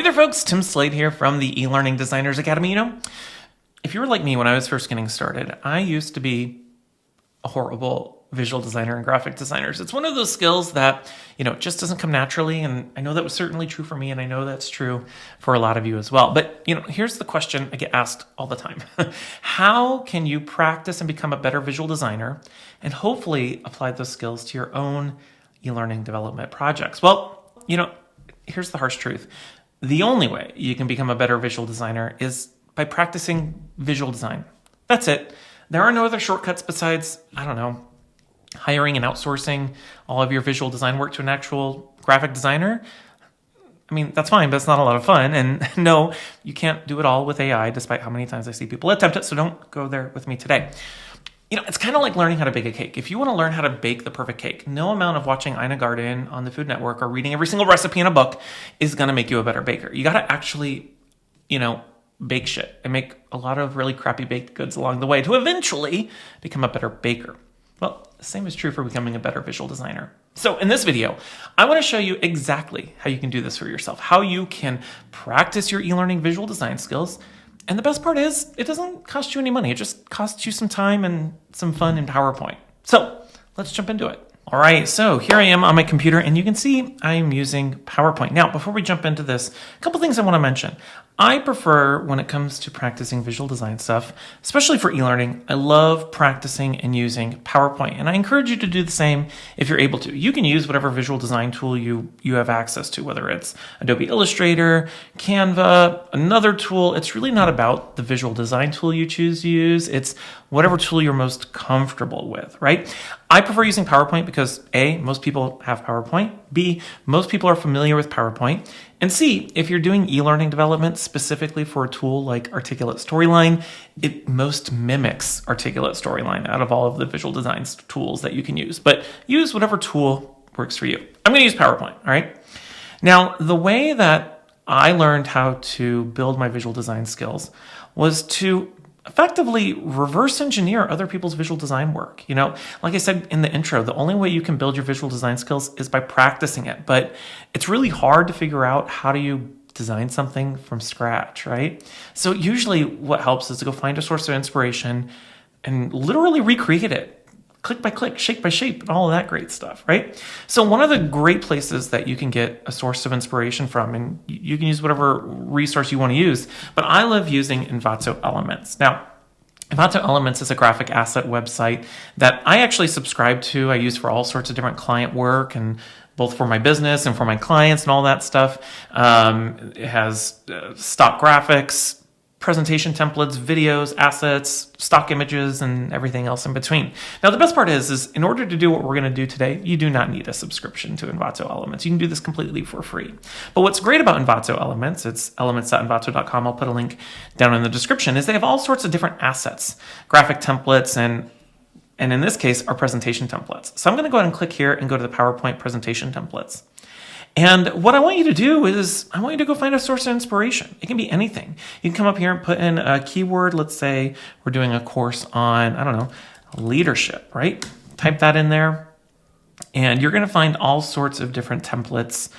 there folks, Tim Slade here from the eLearning Designers Academy. If you were like me when I was first getting started, I used to be a horrible visual designer and graphic designers. It's one of those skills that, just doesn't come naturally. And I know that was certainly true for me. And I know that's true for a lot of you as well. But, here's the question I get asked all the time. How can you practice and become a better visual designer and hopefully apply those skills to your own e-learning development projects? Well, here's the harsh truth. The only way you can become a better visual designer is by practicing visual design. That's it. There are no other shortcuts besides, hiring and outsourcing all of your visual design work to an actual graphic designer. That's fine, but it's not a lot of fun. And no, you can't do it all with AI, despite how many times I see people attempt it. So don't go there with me today. It's kind of like learning how to bake a cake. If you want to learn how to bake the perfect cake, no amount of watching Ina Garten on the Food Network or reading every single recipe in a book is going to make you a better baker. You got to actually, bake shit and make a lot of really crappy baked goods along the way to eventually become a better baker. Well, the same is true for becoming a better visual designer. So in this video, I want to show you exactly how you can do this for yourself, how you can practice your e-learning visual design skills. And the best part is, it doesn't cost you any money. It just costs you some time and some fun in PowerPoint. So let's jump into it. All right, so here I am on my computer, and you can see I am using PowerPoint. Now, before we jump into this, a couple things I want to mention. I prefer, when it comes to practicing visual design stuff, especially for e-learning, I love practicing and using PowerPoint. And I encourage you to do the same if you're able to. You can use whatever visual design tool you have access to, whether it's Adobe Illustrator, Canva, another tool. It's really not about the visual design tool you choose to use. It's whatever tool you're most comfortable with, right? I prefer using PowerPoint because A, most people have PowerPoint. B, most people are familiar with PowerPoint. And C, if you're doing e-learning development specifically for a tool like Articulate Storyline, it most mimics Articulate Storyline out of all of the visual design tools that you can use. But use whatever tool works for you. I'm going to use PowerPoint, all right? Now, the way that I learned how to build my visual design skills was to effectively reverse engineer other people's visual design work. Like I said in the intro, the only way you can build your visual design skills is by practicing it. But it's really hard to figure out how do you design something from scratch, right? So usually what helps is to go find a source of inspiration and literally recreate it. Click by click, shape by shape, and all of that great stuff, right? So one of the great places that you can get a source of inspiration from, and you can use whatever resource you want to use, but I love using Envato Elements. Now, Envato Elements is a graphic asset website that I actually subscribe to. I use for all sorts of different client work, and both for my business and for my clients and all that stuff. It has stock graphics, presentation templates, videos, assets, stock images, and everything else in between. Now, the best part is in order to do what we're going to do today, you do not need a subscription to Envato Elements. You can do this completely for free. But what's great about Envato Elements, it's elements.envato.com, I'll put a link down in the description, is they have all sorts of different assets, graphic templates, and in this case, our presentation templates. So I'm going to go ahead and click here and go to the PowerPoint presentation templates. And what I want you to do is I want you to go find a source of inspiration. It can be anything. You can come up here and put in a keyword. Let's say we're doing a course on, leadership, right? Type that in there. And you're going to find all sorts of different templates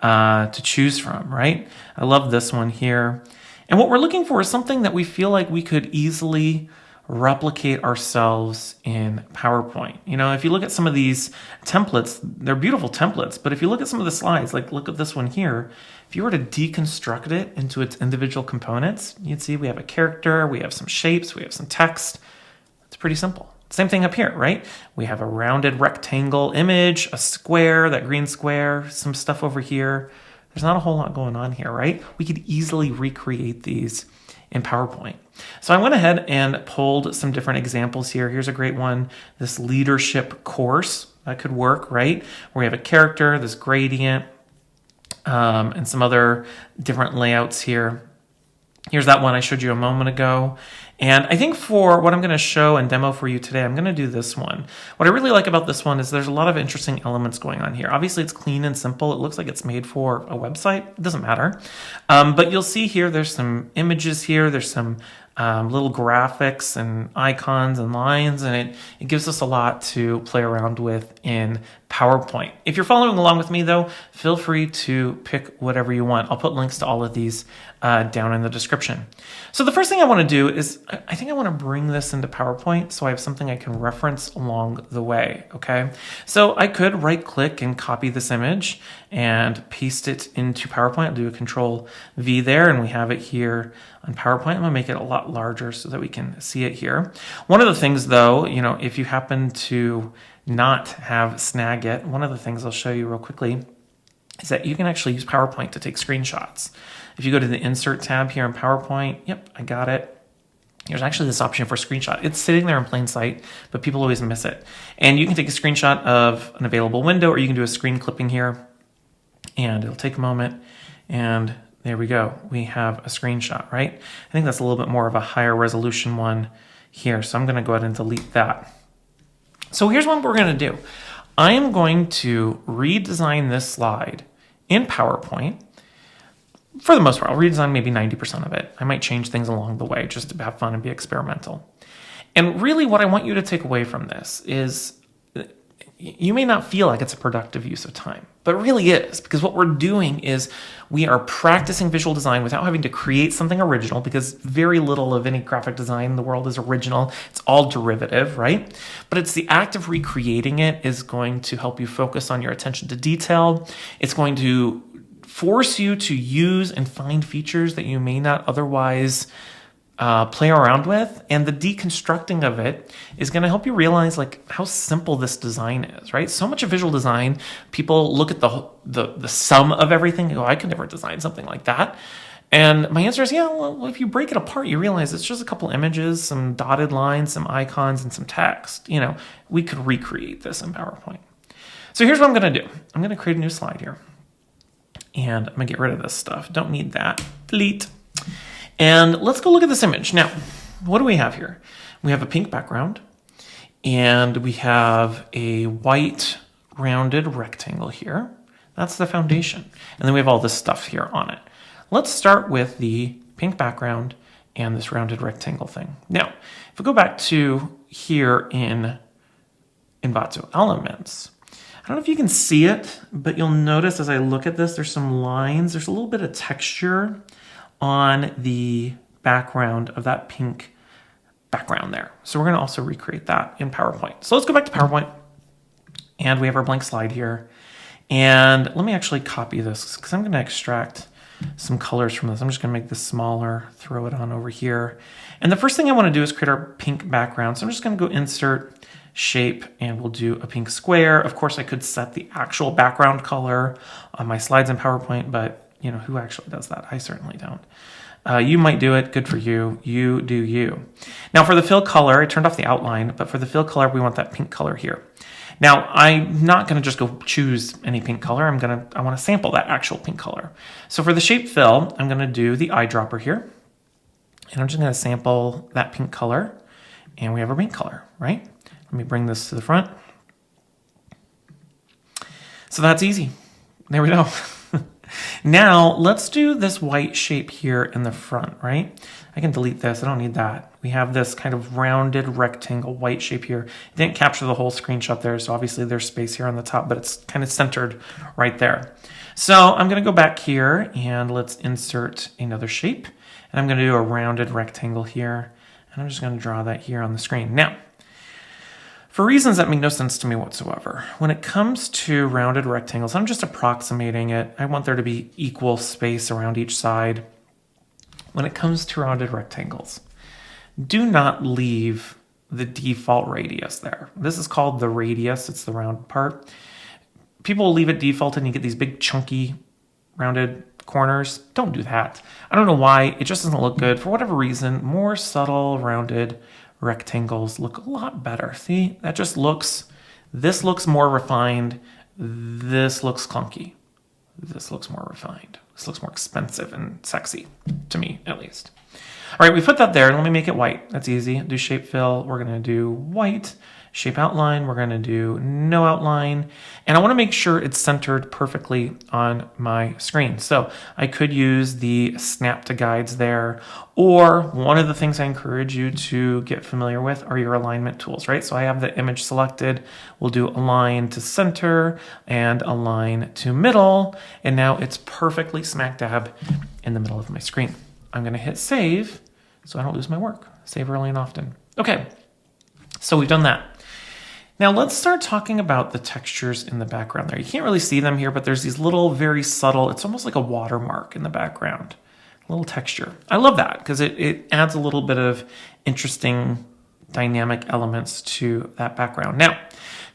to choose from, right? I love this one here. And what we're looking for is something that we feel like we could easily replicate ourselves in PowerPoint. If you look at some of these templates, they're beautiful templates, but if you look at some of the slides, like look at this one here, if you were to deconstruct it into its individual components, you'd see we have a character, we have some shapes, we have some text. It's pretty simple. Same thing up here, right? We have a rounded rectangle image, a square, that green square, some stuff over here. There's not a whole lot going on here, right? We could easily recreate these in PowerPoint. So I went ahead and pulled some different examples here. Here's a great one, this leadership course. That could work, right? Where we have a character, this gradient, and some other different layouts here. Here's that one I showed you a moment ago. And I think for what I'm going to show and demo for you today, I'm going to do this one. What I really like about this one is there's a lot of interesting elements going on here. Obviously, it's clean and simple. It looks like it's made for a website. It doesn't matter. But you'll see here, there's some images here. There's some little graphics and icons and lines, and it gives us a lot to play around with in PowerPoint. If you're following along with me though, feel free to pick whatever you want. I'll put links to all of these down in the description. So the first thing I want to do is I think I want to bring this into PowerPoint so I have something I can reference along the way, okay? So I could right click and copy this image and paste it into PowerPoint. I'll do a Control V there and we have it here on PowerPoint. I'm gonna make it a lot larger so that we can see it here. One of the things though, you know, if you happen to not have Snagit, one of the things I'll show you real quickly is that you can actually use PowerPoint to take screenshots. If you go to the Insert tab here in PowerPoint, yep, I got it. There's actually this option for screenshot. It's sitting there in plain sight, but people always miss it. And you can take a screenshot of an available window, or you can do a screen clipping here, and it'll take a moment, and there we go. We have a screenshot, right? I think that's a little bit more of a higher resolution one here, so I'm gonna go ahead and delete that. So here's what we're going to do. I am going to redesign this slide in PowerPoint. For the most part, I'll redesign maybe 90% of it. I might change things along the way just to have fun and be experimental. And really what I want you to take away from this is you may not feel like it's a productive use of time, but it really is, because what we're doing is we are practicing visual design without having to create something original, because very little of any graphic design in the world is original. It's all derivative, right? But it's the act of recreating it is going to help you focus on your attention to detail. It's going to force you to use and find features that you may not otherwise play around with, and the deconstructing of it is going to help you realize like how simple this design is, right? So much of visual design, people look at the sum of everything and go, I could never design something like that. And my answer is, yeah, well, if you break it apart, you realize it's just a couple images, some dotted lines, some icons, and some text. You know, we could recreate this in PowerPoint. So here's what I'm going to do. I'm going to create a new slide here, and I'm going to get rid of this stuff. Don't need that. Delete. And let's go look at this image. Now, what do we have here? We have a pink background, and we have a white rounded rectangle here. That's the foundation. And then we have all this stuff here on it. Let's start with the pink background and this rounded rectangle thing. Now, if we go back to here in Envato Elements, I don't know if you can see it, but you'll notice as I look at this, there's some lines. There's a little bit of texture on the background of that pink background there. So we're going to also recreate that in PowerPoint. So let's go back to PowerPoint, and we have our blank slide here. And let me actually copy this because I'm going to extract some colors from this. I'm just going to make this smaller, throw it on over here. And the first thing I want to do is create our pink background. So I'm just going to go Insert, Shape, and we'll do a pink square. Of course, I could set the actual background color on my slides in PowerPoint, but you know, who actually does that? I certainly don't. You might do it. Good for you. You do you. Now for the fill color, I turned off the outline, but for the fill color, we want that pink color here. Now, I'm not going to just go choose any pink color. I want to sample that actual pink color. So for the shape fill, I'm going to do the eyedropper here. And I'm just going to sample that pink color. And we have our pink color, right? Let me bring this to the front. So that's easy. There we go. Now, let's do this white shape here in the front, right? I can delete this. I don't need that. We have this kind of rounded rectangle white shape here. It didn't capture the whole screenshot there, so obviously there's space here on the top, but it's kind of centered right there. So I'm going to go back here, and let's insert another shape. And I'm going to do a rounded rectangle here, and I'm just going to draw that here on the screen. Now, for reasons that make no sense to me whatsoever, when it comes to rounded rectangles, I'm just approximating it. I want there to be equal space around each side. When it comes to rounded rectangles, do not leave the default radius there. This is called the radius. It's the round part. People will leave it default and you get these big chunky rounded corners. Don't do that. I don't know why. It just doesn't look good. For whatever reason, more subtle rounded rectangles look a lot better. See, that just looks, this looks more refined. This looks clunky. This looks more refined. This looks more expensive and sexy, to me at least. All right, we put that there. Let me make it white. That's easy. Do shape fill. We're going to do white. Shape outline, we're going to do no outline. And I want to make sure it's centered perfectly on my screen. So I could use the snap to guides there, or one of the things I encourage you to get familiar with are your alignment tools, right? So I have the image selected. We'll do align to center and align to middle. And now it's perfectly smack dab in the middle of my screen. I'm going to hit save so I don't lose my work. Save early and often. Okay, so we've done that. Now let's start talking about the textures in the background there. You can't really see them here, but there's these little very subtle, it's almost like a watermark in the background, a little texture. I love that because it adds a little bit of interesting dynamic elements to that background. Now,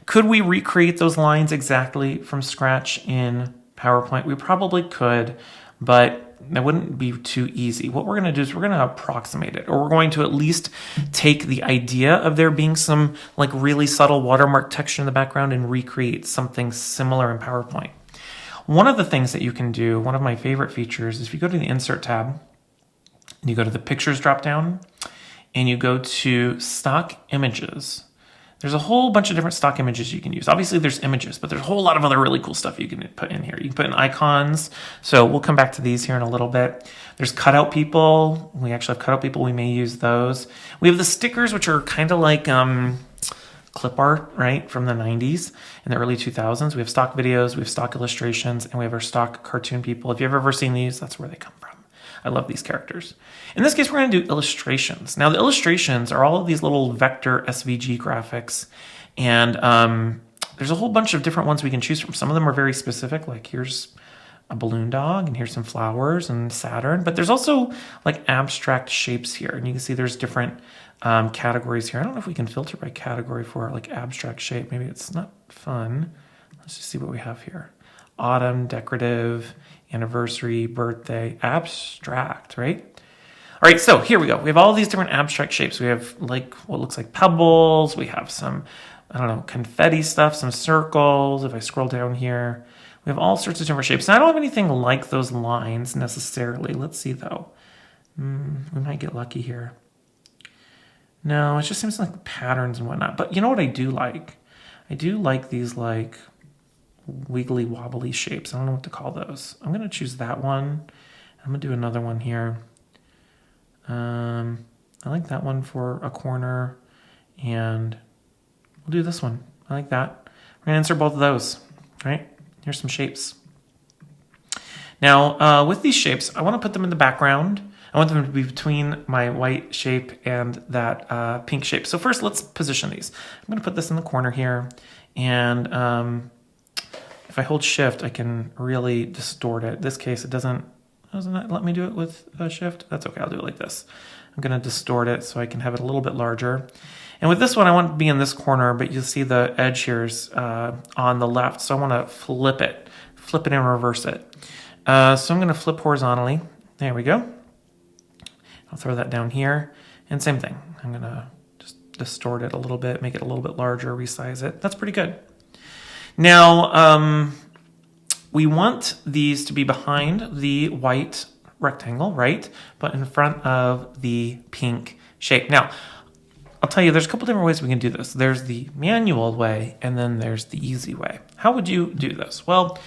could we recreate those lines exactly from scratch in PowerPoint? We probably could, but that wouldn't be too easy. What we're going to do is we're going to approximate it, or we're going to at least take the idea of there being some like really subtle watermark texture in the background and recreate something similar in PowerPoint. One of the things that you can do, one of my favorite features, is if you go to the Insert tab, and you go to the Pictures dropdown, and you go to Stock Images. There's a whole bunch of different stock images you can use. Obviously, there's images, but there's a whole lot of other really cool stuff you can put in here. You can put in icons. So we'll come back to these here in a little bit. There's cutout people. We actually have cutout people. We may use those. We have the stickers, which are kind of like clip art, right, from the 90s and the early 2000s. We have stock videos, we have stock illustrations, and we have our stock cartoon people. If you've ever seen these, that's where they come from. I love these characters. In this case, we're going to do illustrations. Now, the illustrations are all of these little vector SVG graphics, and there's a whole bunch of different ones we can choose from. Some of them are very specific, like here's a balloon dog, and here's some flowers and Saturn, but there's also like abstract shapes here, and you can see there's different categories here. I don't know if we can filter by category for like abstract shape. Maybe it's not fun. Let's just see what we have here. Autumn, decorative, anniversary, birthday, abstract, right? All right, so here we go. We have all these different abstract shapes. We have like what looks like pebbles. We have some, I don't know, confetti stuff, some circles. If I scroll down here, we have all sorts of different shapes. And I don't have anything like those lines necessarily. Let's see though. We might get lucky here. No, it just seems like patterns and whatnot. But you know what I do like? I do like these like wiggly wobbly shapes. I don't know what to call those. I'm going to choose that one. I'm going to do another one here. I like that one for a corner, and we'll do this one. I like that. We're going to insert both of those, right? Here's some shapes. Now, with these shapes, I want to put them in the background. I want them to be between my white shape and that pink shape. So first, let's position these. I'm going to put this in the corner here, and if I hold shift, I can really distort it. In this case, it doesn't let me do it with shift. That's okay, I'll do it like this. I'm gonna distort it so I can have it a little bit larger. And with this one, I want it to be in this corner, but you'll see the edge here is on the left. So I wanna flip it and reverse it. So I'm gonna flip horizontally. There we go. I'll throw that down here. And same thing, I'm gonna just distort it a little bit, make it a little bit larger, resize it. That's pretty good. Now, we want these to be behind the white rectangle, right? But in front of the pink shape. Now, I'll tell you, there's a couple different ways we can do this. There's the manual way, and then there's the easy way. How would you do this? Well,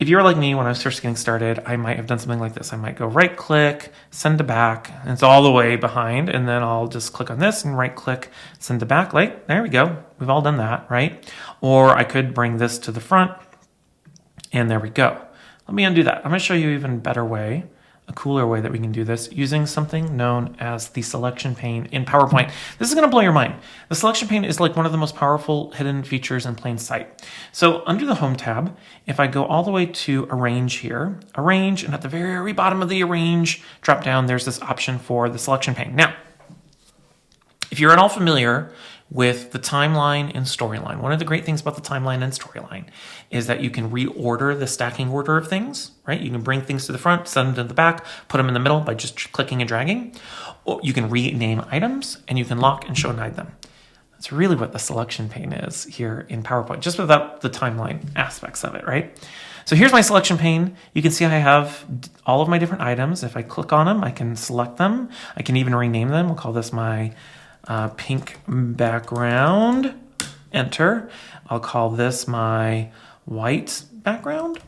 if you're like me when I was first getting started, I might have done something like this. I might go right click, send to back, and it's all the way behind, and then I'll just click on this and right click, send to back. Like, there we go. We've all done that, right? Or I could bring this to the front, and there we go. Let me undo that. I'm going to show you an even better way, a cooler way that we can do this using something known as the selection pane in PowerPoint. This is going to blow your mind. The selection pane is like one of the most powerful hidden features in plain sight. So under the Home tab, if I go all the way to Arrange here, Arrange, and at the very bottom of the Arrange drop down, there's this option for the selection pane. Now, if you're at all familiar with the timeline and storyline, one of the great things about the timeline and storyline is that you can reorder the stacking order of things, right? You can bring things to the front, send them to the back, put them in the middle by just clicking and dragging. Or you can rename items, and you can lock and show and hide them. That's really what the selection pane is here in PowerPoint, just without the timeline aspects of it, right? So here's my selection pane. You can see I have all of my different items. If I click on them, I can select them. I can even rename them. We'll call this my pink background, enter. I'll call this my white background.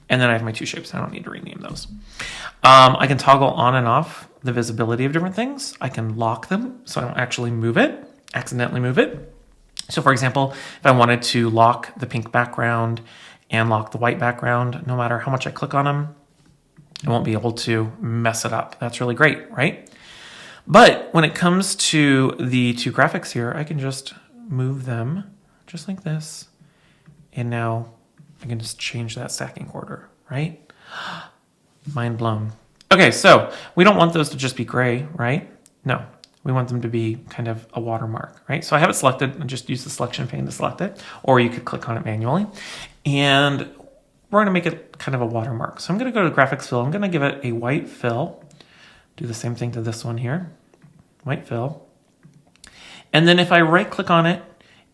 And then I have my two shapes. I don't need to rename those. I can toggle on and off the visibility of different things. I can lock them so I don't actually accidentally move it. So for example, if I wanted to lock the pink background and lock the white background, no matter how much I click on them, I won't be able to mess it up. That's really great, right? But when it comes to the two graphics here, I can just move them just like this. And now I can just change that stacking order, right? Mind blown. Okay, so we don't want those to just be gray, right? No, we want them to be kind of a watermark, right? So I have it selected and just use the selection pane to select it, or you could click on it manually. And we're gonna make it kind of a watermark. So I'm gonna go to graphics fill. I'm gonna give it a white fill. Do the same thing to this one here, white fill. And then if I right click on it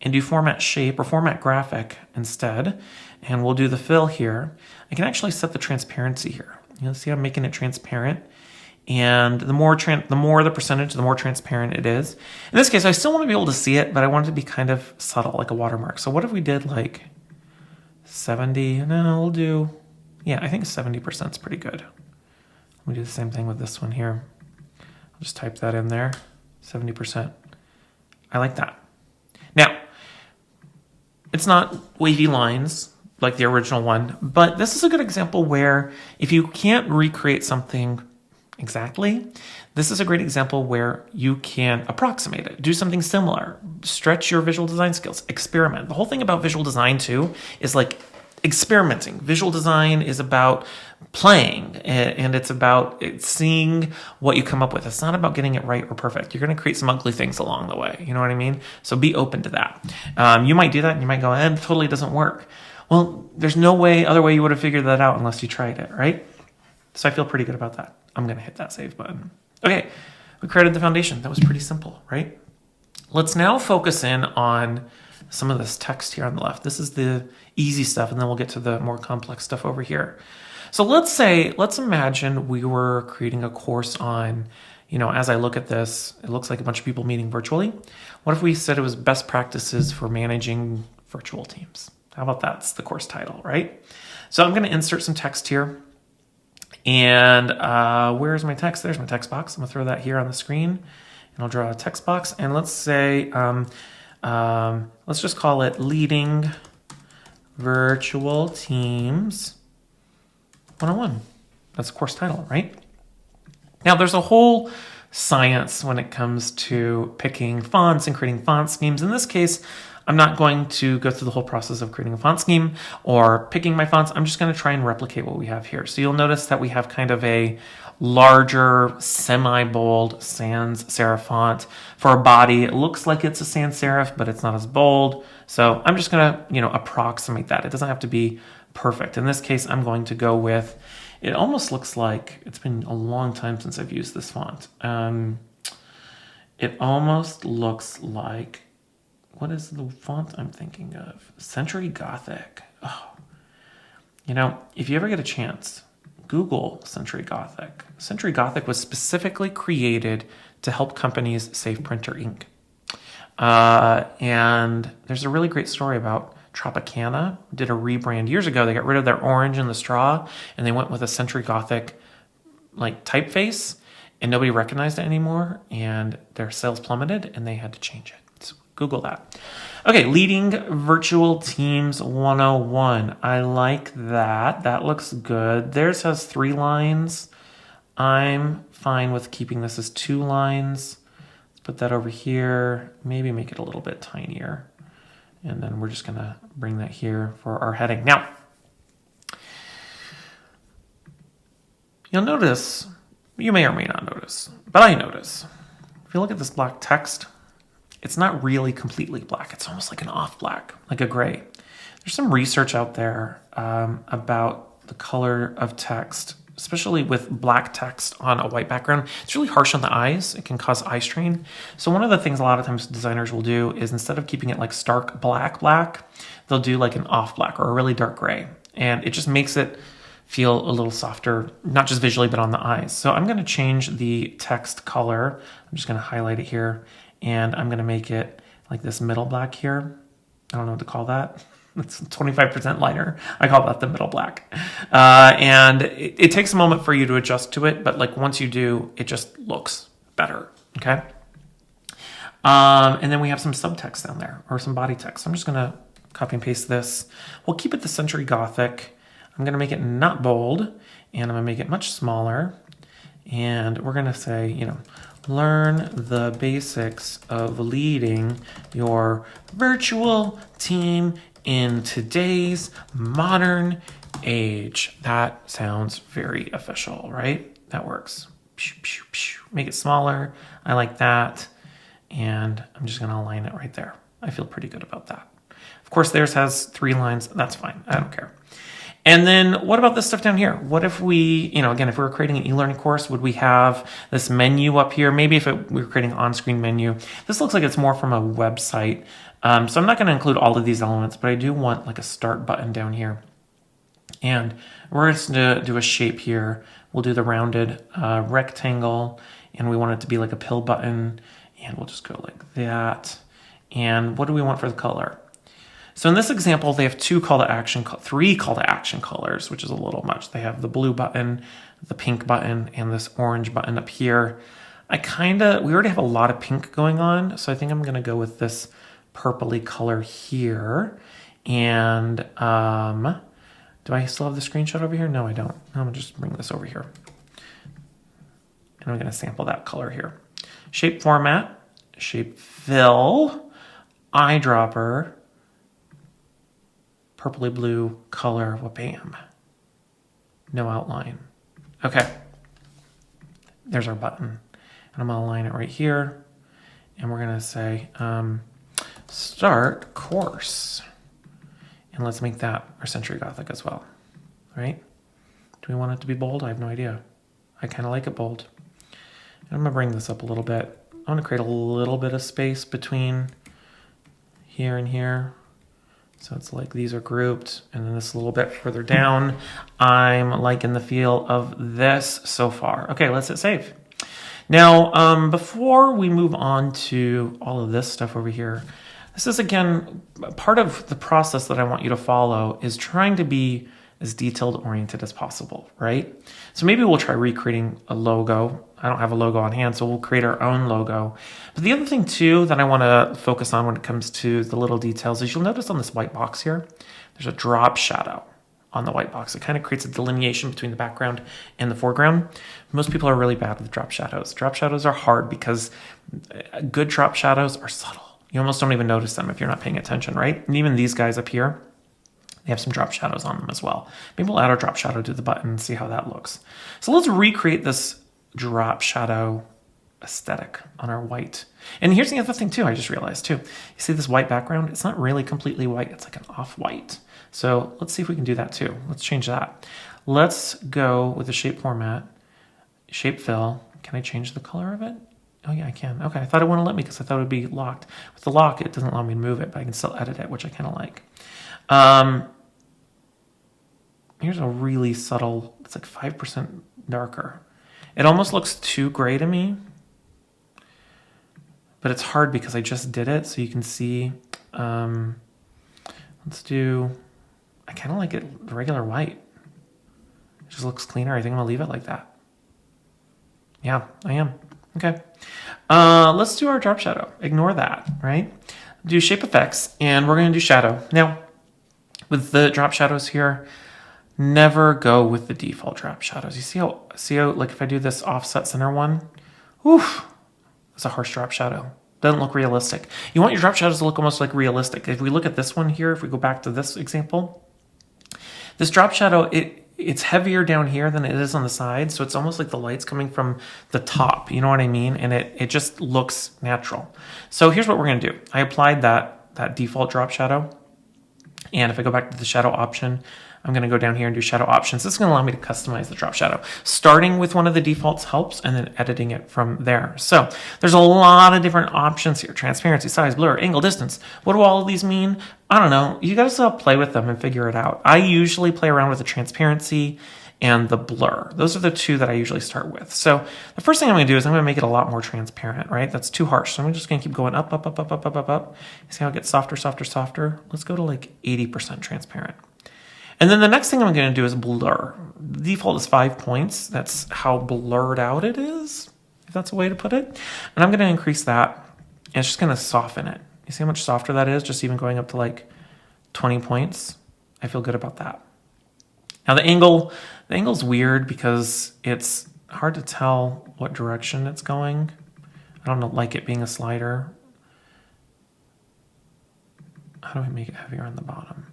and do format shape or format graphic instead, and we'll do the fill here, I can actually set the transparency here. You'll see I'm making it transparent. And the more the percentage, the more transparent it is. In this case, I still want to be able to see it, but I want it to be kind of subtle, like a watermark. So what if we did like 70? No, we'll do, yeah, I think 70% is pretty good. We do the same thing with this one here. I'll just type that in there, 70%. I like that. Now, it's not wavy lines like the original one, but this is a good example where if you can't recreate something exactly, this is a great example where you can approximate it, do something similar, stretch your visual design skills, experiment. The whole thing about visual design too is like experimenting. Visual design is about playing, and it's about seeing what you come up with. It's not about getting it right or perfect. You're going to create some ugly things along the way. You know what I mean? So be open to that. You might do that and you might go, it totally doesn't work. Well, there's no other way you would have figured that out unless you tried it, right? So I feel pretty good about that. I'm going to hit that save button. Okay, we created the foundation. That was pretty simple, right? Let's now focus in on some of this text here on the left. This is the easy stuff, and then we'll get to the more complex stuff over here. So let's imagine we were creating a course on, as I look at this, it looks like a bunch of people meeting virtually. What if we said it was best practices for managing virtual teams? How about that's the course title, right? So I'm going to insert some text here. And where's my text? There's my text box. I'm going to throw that here on the screen. And I'll draw a text box. And let's say, let's just call it Leading Virtual Teams 101. That's the course title, right? Now, there's a whole science when it comes to picking fonts and creating font schemes. In this case, I'm not going to go through the whole process of creating a font scheme or picking my fonts. I'm just going to try and replicate what we have here. So you'll notice that we have kind of a larger semi-bold sans serif font for a body. It looks like it's a sans serif, but it's not as bold. So I'm just going to, approximate that. It doesn't have to be perfect. In this case, I'm going to go with, it almost looks like, it's been a long time since I've used this font. It almost looks like, what is the font I'm thinking of? Century Gothic. Oh, if you ever get a chance, Google Century Gothic. Century Gothic was specifically created to help companies save printer ink. And there's a really great story about Tropicana. Did a rebrand years ago. They got rid of their orange and the straw, and they went with a Century Gothic typeface, and nobody recognized it anymore, and their sales plummeted, and they had to change it. Google that. Okay, Leading Virtual Teams 101. I like that. That looks good. Theirs has 3 lines. I'm fine with keeping this as 2 lines. Let's put that over here. Maybe make it a little bit tinier. And then we're just going to bring that here for our heading. Now, you'll notice, you may or may not notice, but I notice, if you look at this black text, it's not really completely black. It's almost like an off black, like a gray. There's some research out there about the color of text, especially with black text on a white background. It's really harsh on the eyes. It can cause eye strain. So one of the things a lot of times designers will do is instead of keeping it like stark black, they'll do like an off black or a really dark gray. And it just makes it feel a little softer, not just visually, but on the eyes. So I'm going to change the text color. I'm just going to highlight it here, and I'm going to make it like this middle black here. I don't know what to call that. It's 25% lighter. I call that the middle black. And it takes a moment for you to adjust to it, but like once you do, it just looks better, okay? And then we have some subtext down there, or some body text. I'm just going to copy and paste this. We'll keep it the Century Gothic. I'm going to make it not bold, and I'm going to make it much smaller. And we're going to say, you know, learn the basics of leading your virtual team in today's modern age. That sounds very official, right? That works. Make it smaller. I like that. And I'm just going to align it right there. I feel pretty good about that. Of course, theirs has 3 lines. That's fine. I don't care. And then what about this stuff down here? What if we, you know, again, if we were creating an e-learning course, would we have this menu up here? Maybe if we were creating an on-screen menu. This looks like it's more from a website. So I'm not going to include all of these elements, but I do want like a start button down here. And we're just going to do a shape here. We'll do the rounded rectangle, and we want it to be like a pill button. And we'll just go like that. And what do we want for the color? So in this example, they have 3 call to action colors, which is a little much. They have the blue button, the pink button, and this orange button up here. We already have a lot of pink going on, so I think I'm gonna go with this purpley color here. And do I still have the screenshot over here? No, I don't. I'm gonna just bring this over here. And I'm gonna sample that color here. Shape format, shape fill, eyedropper, purpley blue color, bam. No outline. Okay, there's our button. And I'm gonna align it right here. And we're gonna say, start course. And let's make that our Century Gothic as well, right? Do we want it to be bold? I have no idea. I kind of like it bold. And I'm gonna bring this up a little bit. I'm gonna create a little bit of space between here and here. So it's like these are grouped, and then this a little bit further down. I'm liking the feel of this so far. Okay, let's hit save. Now, before we move on to all of this stuff over here, this is again, part of the process that I want you to follow is trying to be as detailed oriented as possible, right? So maybe we'll try recreating a logo. I don't have a logo on hand, so we'll create our own logo. But the other thing too that I want to focus on when it comes to the little details is you'll notice on this white box here, there's a drop shadow on the white box. It kind of creates a delineation between the background and the foreground. Most people are really bad with drop shadows. Drop shadows are hard because good drop shadows are subtle. You almost don't even notice them if you're not paying attention, right? And even these guys up here, they have some drop shadows on them as well. Maybe we'll add our drop shadow to the button and see how that looks. So let's recreate this drop shadow aesthetic on our white. And here's the other thing too, I just realized too. You see this white background? It's not really completely white. It's like an off-white. So let's see if we can do that too. Let's change that. Let's go with the shape format, shape fill. Can I change the color of it? Oh yeah, I can. Okay, I thought it wouldn't let me because I thought it would be locked. With the lock, it doesn't allow me to move it, but I can still edit it, which I kind of like. Here's a really subtle, it's like 5% darker. It almost looks too gray to me, but it's hard because I just did it, so you can see. Let's do, I kind of like it regular white. It just looks cleaner. I think I'm gonna leave it like that. Yeah, I am. Okay. Let's do our drop shadow. Ignore that, right? Do shape effects, and we're gonna do shadow. Now, with the drop shadows here, never go with the default drop shadows. You see how like if I do this offset center one, oof, it's a harsh drop shadow. Doesn't look realistic. You want your drop shadows to look almost like realistic. If we look at this one here, if we go back to this example, this drop shadow, it's heavier down here than it is on the side. So it's almost like the light's coming from the top, you know what I mean? And it just looks natural. So here's what we're gonna do. I applied that default drop shadow. And if I go back to the shadow option, I'm going to go down here and do shadow options. This is going to allow me to customize the drop shadow. Starting with one of the defaults helps, and then editing it from there. So there's a lot of different options here. Transparency, size, blur, angle, distance. What do all of these mean? I don't know. You guys still play with them and figure it out. I usually play around with the transparency and the blur. Those are the two that I usually start with. So the first thing I'm going to do is I'm going to make it a lot more transparent, right? That's too harsh. So I'm just going to keep going up, up, up, up, up, up, up, up. See how it gets softer, softer, softer? Let's go to like 80% transparent. And then the next thing I'm going to do is blur. The default is 5 points. That's how blurred out it is, if that's a way to put it. And I'm going to increase that, and it's just going to soften it. You see how much softer that is? Just even going up to like 20 points. I feel good about that. Now the angle's weird because it's hard to tell what direction it's going. I don't like it being a slider. How do I make it heavier on the bottom?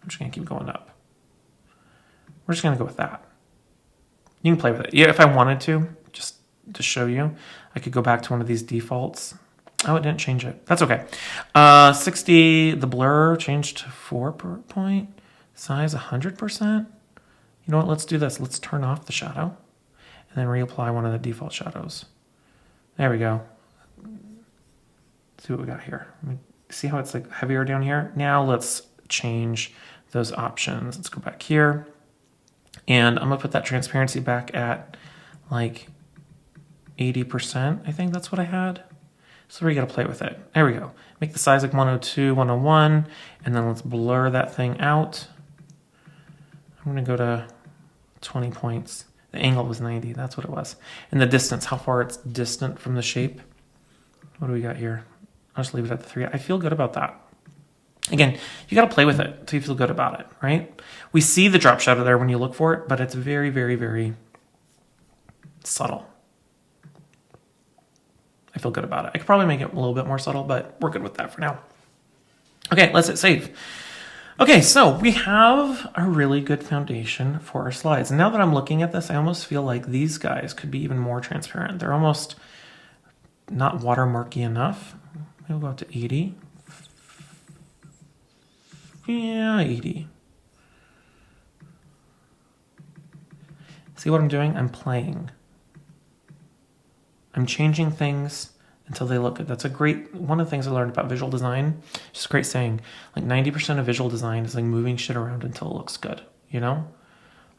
I'm just going to keep going up. We're just going to go with that. You can play with it. Yeah, if I wanted to, just to show you, I could go back to one of these defaults. Oh, it didn't change it. That's okay. 60, the blur changed to 4 per point. Size 100%. You know what? Let's do this. Let's turn off the shadow and then reapply one of the default shadows. There we go. Let's see what we got here. See how it's like heavier down here? Now let's change those options. Let's go back here. And I'm going to put that transparency back at like 80%. I think that's what I had. So we got to play with it. There we go. Make the size like 102, 101. And then let's blur that thing out. I'm going to go to 20 points. The angle was 90. That's what it was. And the distance, how far it's distant from the shape. What do we got here? I'll just leave it at the 3. I feel good about that. Again, you got to play with it until you feel good about it, right? We see the drop shadow there when you look for it, but it's very, very, very subtle. I feel good about it. I could probably make it a little bit more subtle, but we're good with that for now. Okay, let's hit save. Okay, so we have a really good foundation for our slides. And now that I'm looking at this, I almost feel like these guys could be even more transparent. They're almost not watermarky enough. We'll go up to 80. Yeah, 80. See what I'm doing? I'm playing. I'm changing things until they look good. That's a great, one of the things I learned about visual design, just a great saying, like 90% of visual design is like moving shit around until it looks good, you know?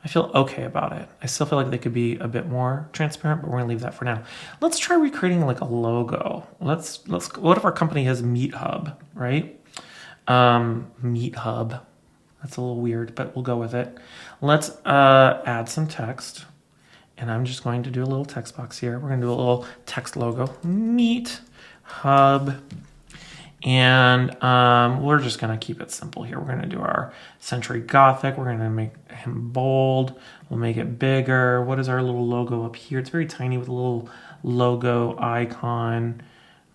I feel okay about it. I still feel like they could be a bit more transparent, but we're gonna leave that for now. Let's try recreating like a logo. Let's what if our company has Meet Hub, right? Meet Hub. That's a little weird, but we'll go with it. Let's add some text. And I'm just going to do a little text box here. We're going to do a little text logo, Meet Hub. And we're just going to keep it simple here. We're going to do our Century Gothic. We're going to make him bold. We'll make it bigger. What is our little logo up here? It's very tiny with a little logo icon.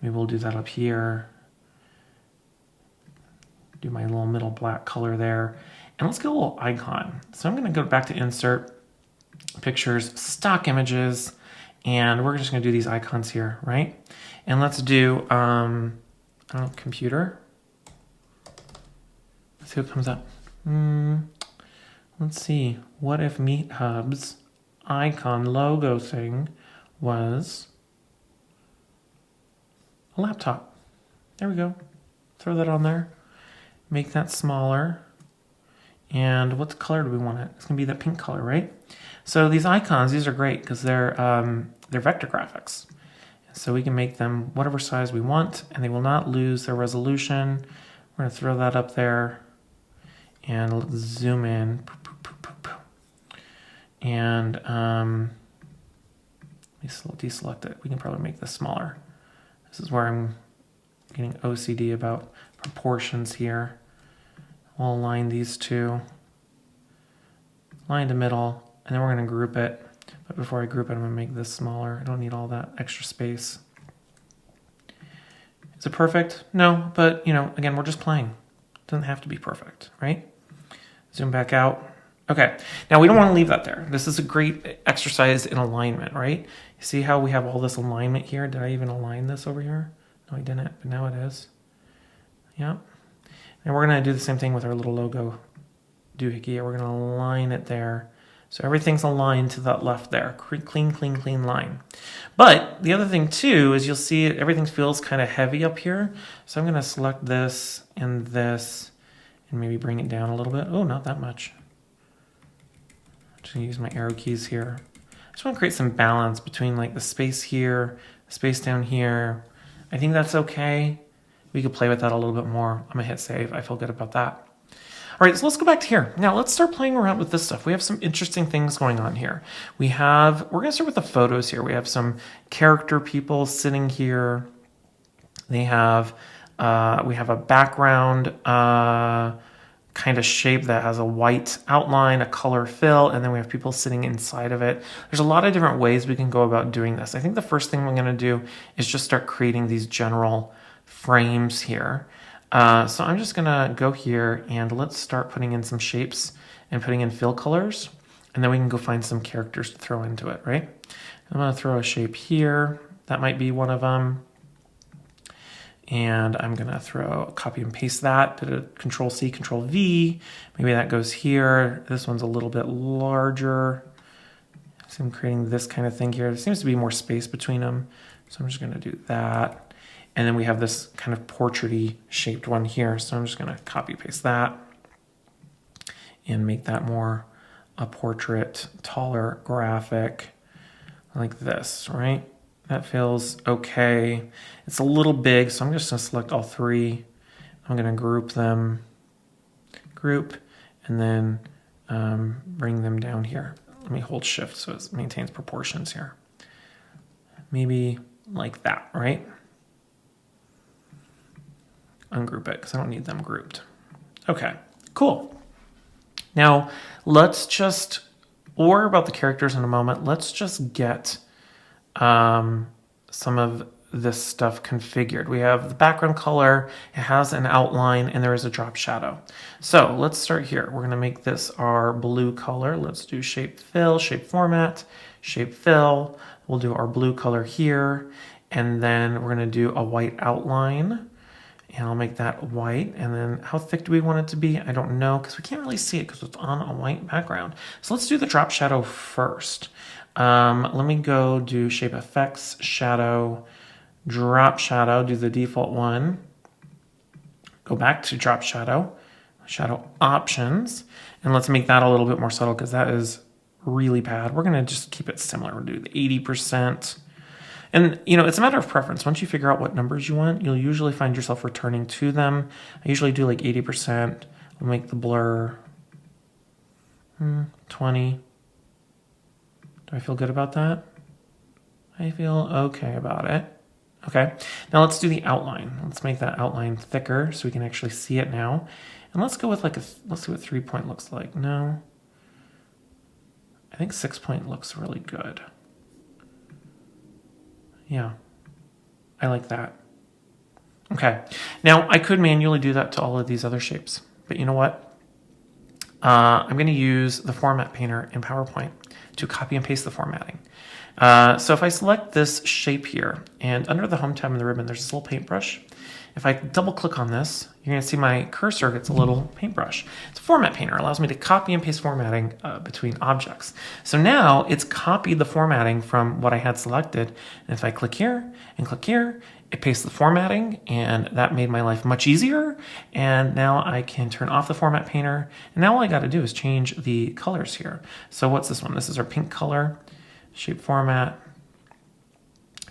Maybe we'll do that up here. Do my little middle black color there. And let's get a little icon. So I'm going to go back to Insert, Pictures, Stock Images, and we're just going to do these icons here, right? And let's do, I don't know, computer. Let's see what comes up. Let's see. What if Meet Hub's icon logo thing was a laptop? There we go. Throw that on there. Make that smaller. And what color do we want it? It's going to be that pink color, right? So these icons, these are great because they're vector graphics. So we can make them whatever size we want, and they will not lose their resolution. We're going to throw that up there, and let's zoom in. And deselect it. We can probably make this smaller. This is where I'm getting OCD about proportions here. We'll align these two. Line to middle. And then we're going to group it. But before I group it, I'm going to make this smaller. I don't need all that extra space. Is it perfect? No, but, you know, again, we're just playing. It doesn't have to be perfect, right? Zoom back out. Okay, now we don't want to leave that there. This is a great exercise in alignment, right? You see how we have all this alignment here? Did I even align this over here? No, I didn't, but now it is. Yep. And we're going to do the same thing with our little logo doohickey. We're going to align it there. So everything's aligned to that left there. Clean, clean, clean line. But the other thing too is you'll see everything feels kind of heavy up here. So I'm going to select this and maybe bring it down a little bit. Oh, not that much. I'm just going to use my arrow keys here. I just want to create some balance between like the space here, the space down here. I think that's okay. We could play with that a little bit more. I'm going to hit save. I feel good about that. All right, so let's go back to here. Now let's start playing around with this stuff. We have some interesting things going on here. We're gonna start with the photos here. We have some character people sitting here. We have a background kind of shape that has a white outline, a color fill, and then we have people sitting inside of it. There's a lot of different ways we can go about doing this. I think the first thing we're gonna do is just start creating these general frames here. So I'm just gonna go here and let's start putting in some shapes and putting in fill colors, and then we can go find some characters to throw into it, right? I'm gonna throw a shape here. That might be one of them. And I'm gonna copy and paste that, did a Control C, Control V. Maybe that goes here. This one's a little bit larger. So I'm creating this kind of thing here. There seems to be more space between them. So I'm just gonna do that. And then we have this kind of portrait-y shaped one here. So I'm just gonna copy paste that and make that more a portrait, taller graphic like this, right? That feels okay. It's a little big, so I'm just gonna select all three. I'm gonna group them, and then bring them down here. Let me hold shift so it maintains proportions here. Maybe like that, right? Ungroup it because I don't need them grouped. Okay, cool. Now let's just, we'll worry about the characters in a moment. Let's just get some of this stuff configured. We have the background color, it has an outline, and there is a drop shadow. So let's start here. We're gonna make this our blue color. Let's do shape fill, shape format, shape fill. We'll do our blue color here, and then we're gonna do a white outline. And I'll make that white. And then how thick do we want it to be? I don't know, because we can't really see it because it's on a white background. So let's do the drop shadow first. Let me go do shape effects, shadow, drop shadow, do the default one. Go back to drop shadow, shadow options. And let's make that a little bit more subtle because that is really bad. We're gonna just keep it similar. We'll do the 80%. And, you know, it's a matter of preference. Once you figure out what numbers you want, you'll usually find yourself returning to them. I usually do like 80%. We'll make the blur 20. Do I feel good about that? I feel okay about it. Okay, now let's do the outline. Let's make that outline thicker so we can actually see it now. And let's go with like let's see what 3-point looks like. No, I think 6-point looks really good. Yeah, I like that. Okay, now I could manually do that to all of these other shapes, but you know what? I'm gonna use the format painter in PowerPoint to copy and paste the formatting. So if I select this shape here, and under the Home tab in the ribbon, there's this little paintbrush. If I double click on this, you're gonna see my cursor gets a little paintbrush. It's a format painter, it allows me to copy and paste formatting between objects. So now it's copied the formatting from what I had selected. And if I click here and click here, it pastes the formatting, and that made my life much easier. And now I can turn off the format painter. And now all I gotta do is change the colors here. So what's this one? This is our pink color, shape format,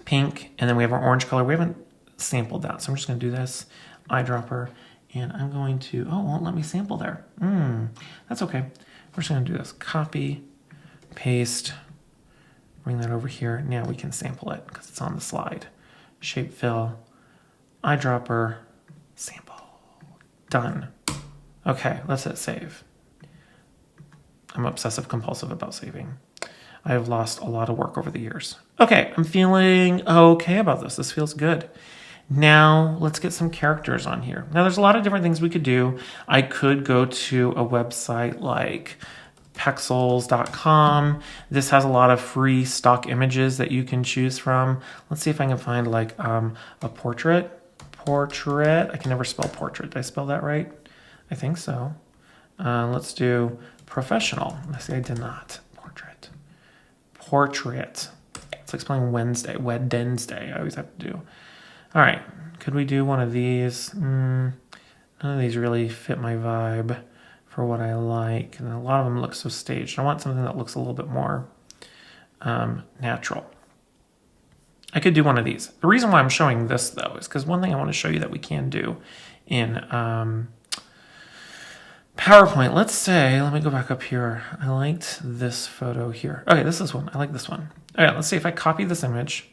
pink, and then we have our orange color. We haven't sampled that, so I'm just gonna do this, eyedropper, and I'm going to, oh, it won't let me sample there. That's okay. We're just gonna do this, copy, paste, bring that over here. Now we can sample it because it's on the slide. Shape fill, eyedropper, sample, done. Okay, let's hit save. I'm obsessive compulsive about saving. I have lost a lot of work over the years. Okay, I'm feeling okay about this. This feels good. Now let's get some characters on here. Now there's a lot of different things we could do. I could go to a website like pexels.com. This has a lot of free stock images that you can choose from. Let's see if I can find like a portrait. I can never spell portrait. Did I spell that right? I think so. Let's do professional. I see I did not. Portrait. Portrait. It's like spelling Wednesday. Wednesday. I always have to do. All right. Could we do one of these? None of these really fit my vibe for what I like. And a lot of them look so staged. I want something that looks a little bit more natural. I could do one of these. The reason why I'm showing this, though, is because one thing I want to show you that we can do in PowerPoint. Let's say, let me go back up here. I liked this photo here. Okay, this is one. I like this one. Okay, let's see if I copy this image.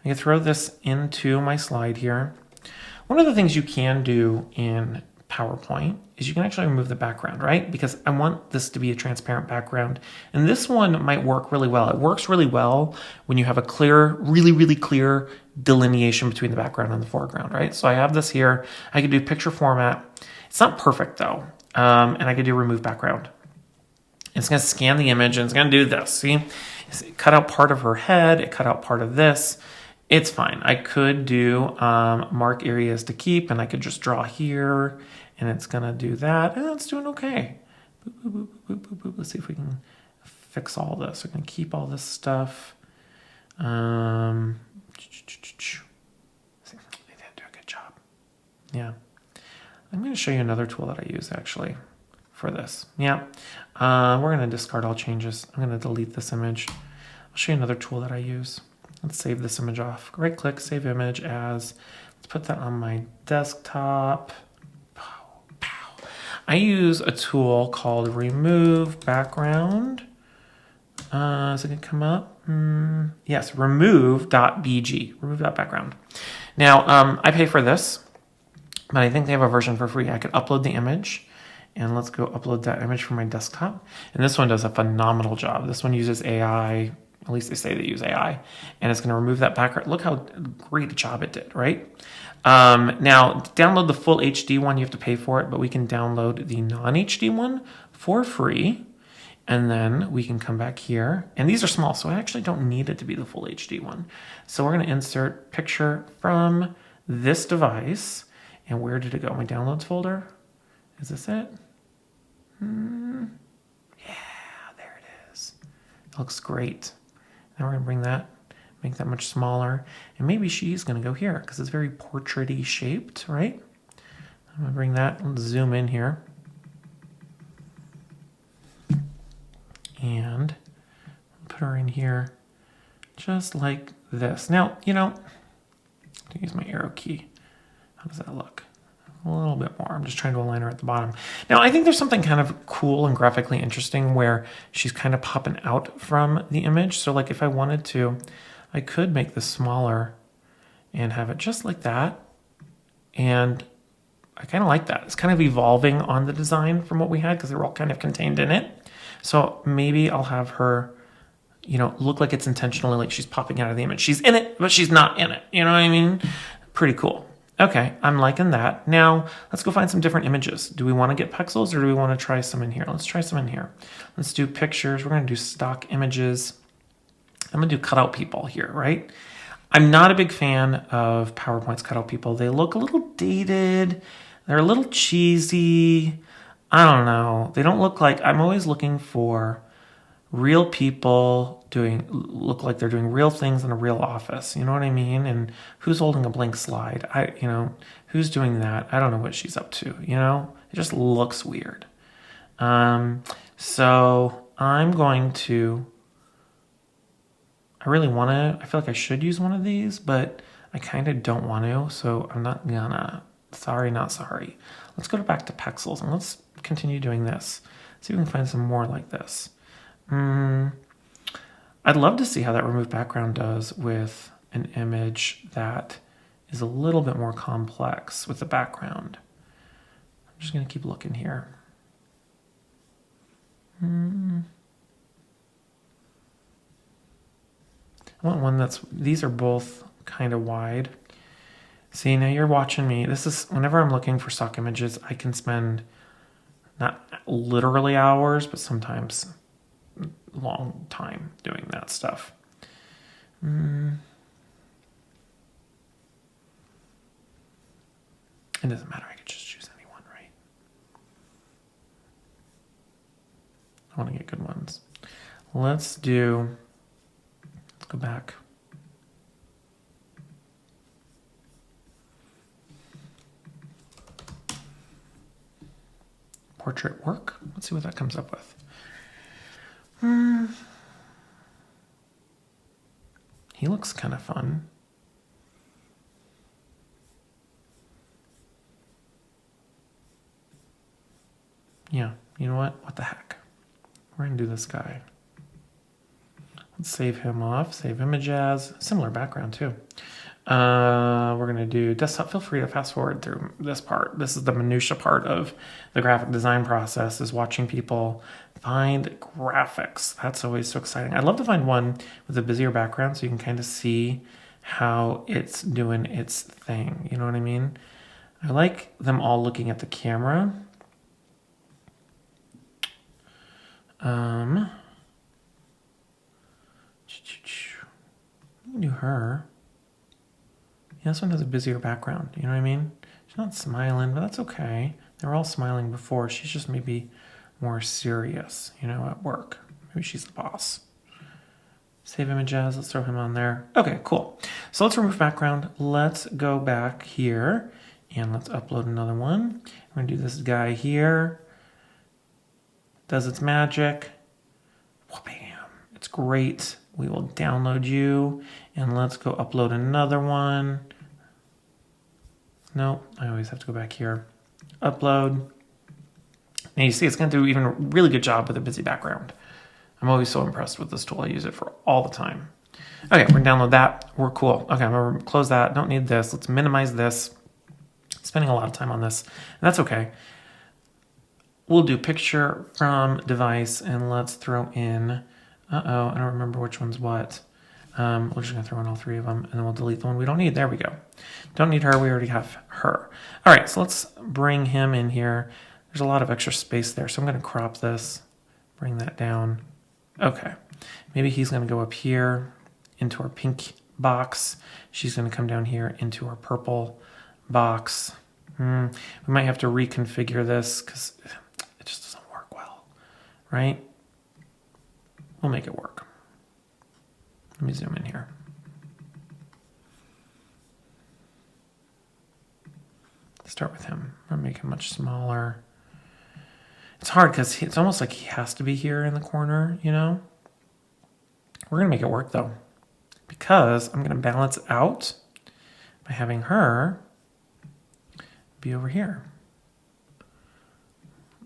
I can throw this into my slide here. One of the things you can do in PowerPoint is you can actually remove the background, right? Because I want this to be a transparent background. And this one might work really well. It works really well when you have a clear, really, really clear delineation between the background and the foreground, right? So I have this here. I could do picture format. It's not perfect though. And I could do remove background. It's going to scan the image and it's going to do this. See, it cut out part of her head. It cut out part of this. It's fine. I could do mark areas to keep, and I could just draw here, and it's going to do that, and it's doing okay. Boop, boop, boop, boop, boop, boop. Let's see if we can fix all this. We're going to keep all this stuff. They didn't do a good job. Yeah. I'm going to show you another tool that I use, actually, for this. Yeah. We're going to discard all changes. I'm going to delete this image. I'll show you another tool that I use. Let's save this image off. Right click, save image as. Let's put that on my desktop. Pow, pow. I use a tool called remove background. Is it going to come up? Yes, remove.bg, remove.background. Now, I pay for this, but I think they have a version for free. I could upload the image, and let's go upload that image from my desktop. And this one does a phenomenal job. This one uses AI. At least they say they use AI, and it's going to remove that background. Look how great a job it did, right? Now, to download the full HD one, you have to pay for it, but we can download the non-HD one for free, and then we can come back here. And these are small, so I actually don't need it to be the full HD one. So we're going to insert picture from this device, and where did it go? My downloads folder? Is this it? Yeah, there it is. It looks great. Now we're going to bring that, make that much smaller. And maybe she's going to go here because it's very portrait-y shaped, right? I'm going to bring that, let's zoom in here. And put her in here just like this. Now, you know, to use my arrow key, how does that look? A little bit more. I'm just trying to align her at the bottom. Now, I think there's something kind of cool and graphically interesting where she's kind of popping out from the image. So like if I wanted to, I could make this smaller and have it just like that. And I kind of like that. It's kind of evolving on the design from what we had because they were all kind of contained in it. So maybe I'll have her, you know, look like it's intentionally like she's popping out of the image. She's in it, but she's not in it. You know what I mean? Pretty cool. Okay, I'm liking that. Now, let's go find some different images. Do we want to get pixels or do we want to try some in here? Let's try some in here. Let's do pictures. We're going to do stock images. I'm going to do cutout people here, right? I'm not a big fan of PowerPoint's cutout people. They look a little dated. They're a little cheesy. I don't know. They don't look like, I'm always looking for real people look like they're doing real things in a real office. You know what I mean? And who's holding a blank slide? Who's doing that? I don't know what she's up to, you know? It just looks weird. So I'm going to, I feel like I should use one of these, but I kind of don't want to, so I'm not gonna. Sorry, not sorry. Let's go back to pixels and let's continue doing this. See if we can find some more like this. I'd love to see how that remove background does with an image that is a little bit more complex with the background. I'm just going to keep looking here. I want one these are both kind of wide. See, now you're watching me. This is, whenever I'm looking for stock images, I can spend not literally hours, but sometimes long time doing that stuff. It doesn't matter. I could just choose any one, right? I want to get good ones. Let's go back. Portrait work. Let's see what that comes up with. He looks kind of fun. Yeah, you know what? What the heck? We're going to do this guy. Let's save him off. Save image as. Similar background, too. We're going to do desktop. Feel free to fast forward through this part. This is the minutia part of the graphic design process, is watching people find graphics. That's always so exciting. I'd love to find one with a busier background so you can kind of see how it's doing its thing. You know what I mean? I like them all looking at the camera. Do her. Yeah, this one has a busier background. You know what I mean? She's not smiling, but that's okay. They were all smiling before. She's just maybe more serious, you know, at work. Maybe she's the boss. Save image as. Let's throw him on there. Okay, cool. So let's remove background. Let's go back here and let's upload another one. We're going to do this guy here. Does its magic. Bam. It's great. We will download you and let's go upload another one. No, I always have to go back here. Upload. And you see it's going to do even a really good job with a busy background. I'm always so impressed with this tool. I use it for all the time. Okay, we're going to download that. We're cool. Okay, I'm going to close that. Don't need this. Let's minimize this. Spending a lot of time on this. And that's okay. We'll do picture from device and let's throw in, I don't remember which one's what. We're just gonna throw in all three of them and then we'll delete the one we don't need. There we go. Don't need her, we already have her. All right, so let's bring him in here. There's a lot of extra space there, so I'm gonna crop this, bring that down. Okay, maybe he's gonna go up here into our pink box. She's gonna come down here into our purple box. We might have to reconfigure this because it just doesn't work well, right? We'll make it work. Let me zoom in here. Start with him. I'm gonna make him much smaller. It's hard because it's almost like he has to be here in the corner, you know? We're gonna make it work though, because I'm gonna balance out by having her be over here.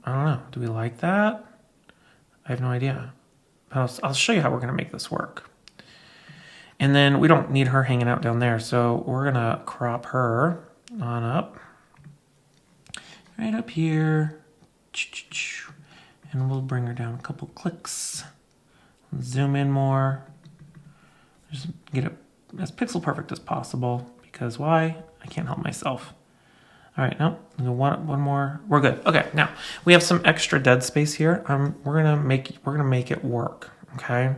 I don't know. Do we like that? I have no idea. I'll show you how we're going to make this work. And then we don't need her hanging out down there, so we're going to crop her on up. Right up here. And we'll bring her down a couple clicks. Zoom in more. Just get it as pixel perfect as possible, because why? I can't help myself. All right, no, one more. We're good. Okay, now we have some extra dead space here. We're gonna make it work. Okay,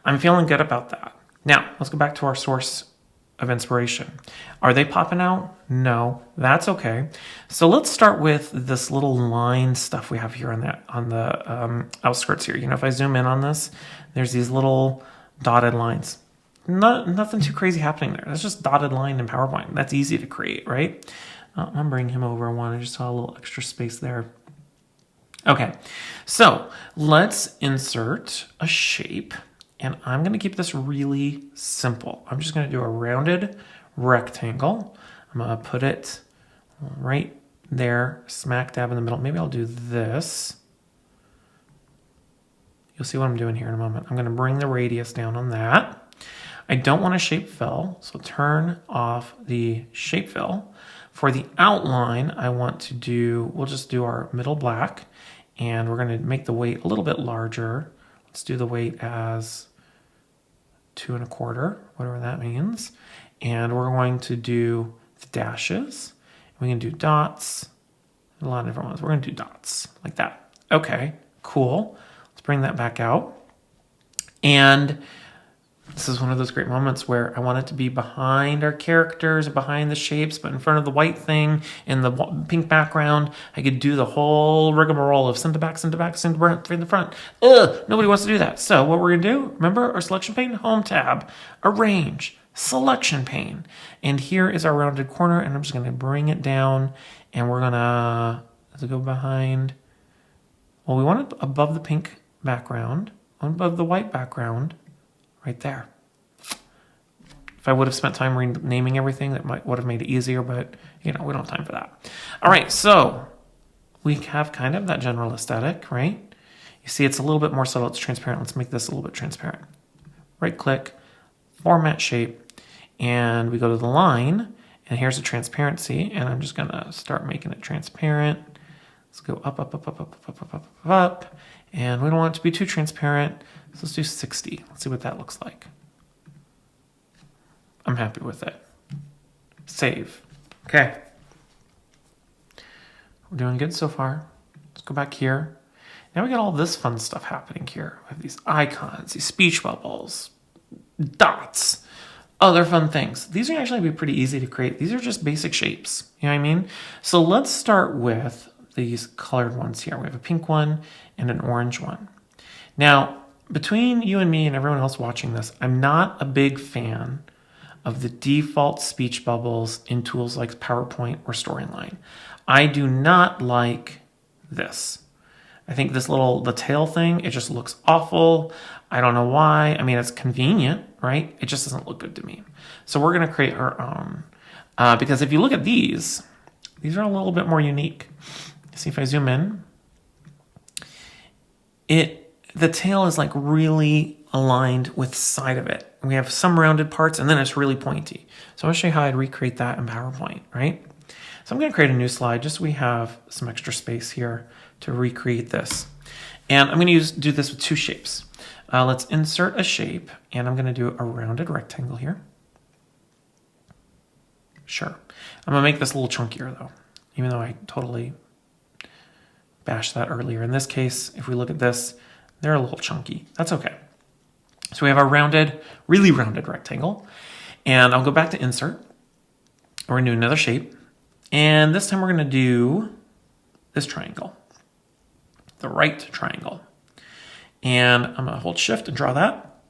I'm feeling good about that. Now let's go back to our source of inspiration. Are they popping out? No, that's okay. So let's start with this little line stuff we have here on the outskirts here. You know, if I zoom in on this, there's these little dotted lines. Nothing too crazy happening there. That's just dotted line in PowerPoint. That's easy to create, right? I'm bringing him over one. I just saw a little extra space there. Okay, so let's insert a shape, and I'm going to keep this really simple. I'm just going to do a rounded rectangle. I'm going to put it right there, smack dab in the middle. Maybe I'll do this. You'll see what I'm doing here in a moment. I'm going to bring the radius down on that. I don't want a shape fill, so turn off the shape fill. For the outline, I want to do, we'll just do our middle black, and we're going to make the weight a little bit larger. Let's do the weight as 2 1/4, whatever that means. And we're going to do the dashes. We can do dots, a lot of different ones. We're going to do dots like that. Okay, cool. Let's bring that back out. And This is one of those great moments where I want it to be behind our characters, behind the shapes, but in front of the white thing in the pink background. I could do the whole rigmarole of send to back, send to back, send to front, send to front. Ugh, nobody wants to do that. So what we're going to do, remember our selection pane, home tab, arrange, selection pane. And here is our rounded corner, and I'm just going to bring it down, and we're going to go behind. Well, we want it above the pink background, above the white background. Right there. If I would have spent time renaming everything, that would have made it easier, but we don't have time for that. All right, so we have kind of that general aesthetic, right? You see it's a little bit more subtle, it's transparent. Let's make this a little bit transparent. Right click, format shape, and we go to the line, and here's the transparency, and I'm just gonna start making it transparent. Let's go up, up, up, up, up, up, up, up, up, and we don't want it to be too transparent. So let's do 60. Let's see what that looks like. I'm happy with it. Save. Okay. We're doing good so far. Let's go back here. Now we got all this fun stuff happening here. We have these icons, these speech bubbles, dots, other fun things. These are actually be pretty easy to create. These are just basic shapes. You know what I mean? So let's start with these colored ones here. We have a pink one and an orange one. Now, between you and me and everyone else watching this, I'm not a big fan of the default speech bubbles in tools like PowerPoint or Storyline. I do not like this. I think the tail thing, it just looks awful. I don't know why. I mean, it's convenient, right? It just doesn't look good to me. So we're going to create our own. Because if you look at these are a little bit more unique. See if I zoom in. The tail is like really aligned with the side of it. We have some rounded parts and then it's really pointy. So I'll show you how I'd recreate that in PowerPoint, right? So I'm going to create a new slide just so we have some extra space here to recreate this. And I'm going to do this with two shapes. Let's insert a shape, and I'm going to do a rounded rectangle here. Sure. I'm going to make this a little chunkier though, even though I totally bashed that earlier. In this case, if we look at this, they're a little chunky. That's okay. So we have our really rounded rectangle. And I'll go back to insert. We're going to do another shape. And this time we're going to do this triangle, the right triangle. And I'm going to hold shift and draw that.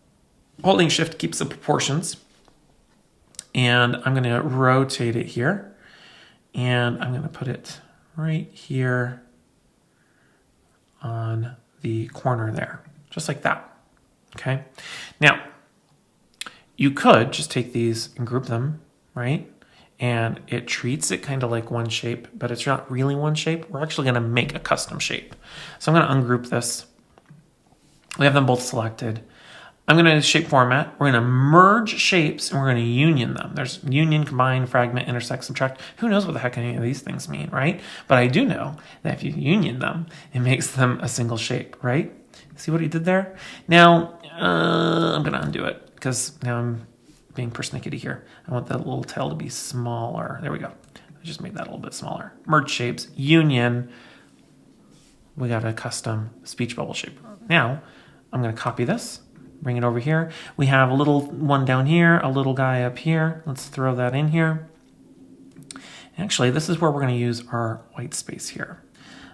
Holding shift keeps the proportions. And I'm going to rotate it here. And I'm going to put it right here on the corner there, just like that. Okay. Now, you could just take these and group them, right? And it treats it kind of like one shape, but it's not really one shape. We're actually going to make a custom shape. So I'm going to ungroup this. We have them both selected. I'm going to shape format. We're going to merge shapes and we're going to union them. There's union, combine, fragment, intersect, subtract. Who knows what the heck any of these things mean, right? But I do know that if you union them, it makes them a single shape, right? See what he did there? Now, I'm going to undo it because now I'm being persnickety here. I want that little tail to be smaller. There we go. I just made that a little bit smaller. Merge shapes, union. We got a custom speech bubble shape. Now, I'm going to copy this. Bring it over here. We have a little one down here, a little guy up here. Let's throw that in here. Actually, this is where we're going to use our white space here.